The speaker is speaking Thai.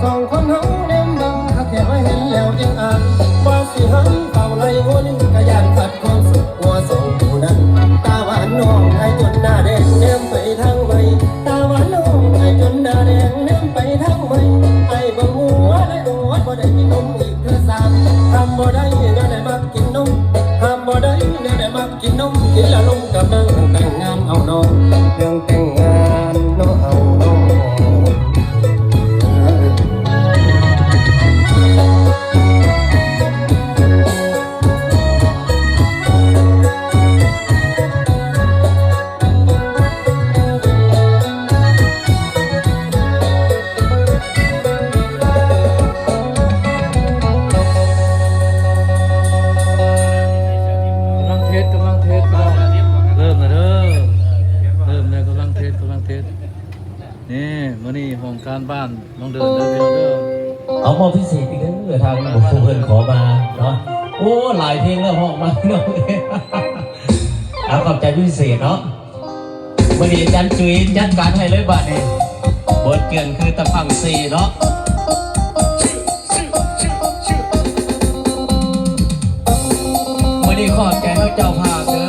สองคนเฮาเดิมบังถ้าแค่ว่าเห็นแล้วยังอ่านว่าสิหันเป่าไหลหัวลิ้นกะยานขัดความสุขหัวสองผู้นั้นตาหวานน้องไอ้จนหน้าแดงเดิมไปทางใหม่ตาหวานน้องไอ้จนหน้าแดงเดิมไปทางใหม่ไอ้บ่หัวได้โอดบ่ได้กินนมอีกเธอสามทำบ่ได้เดี๋ยวได้มากินนมทำบ่ได้เดี๋ยวได้มากินนมกินแล้วลงกับเบิ่งแต่งงานเอาน้องเรื่องแต่งงานน้องเอาน้อง นี่มื้อนี้ห้องการบ้านน้องเดินเด้อพี่น้องเด้อเอามอพิเศษอีกเด้อทางบุคคลเพิ่นขอมาเนาะโอ้หลายเพลงแล้วห้องมาเนาะเอาขอบใจพิเศษเนาะมื้อนี้จันจุยจัดการให้เลยบัดนี้บทเกี่ยนคือตะพังซีเนาะมื้อนี้ขอบใจเจ้าภาพเด้อ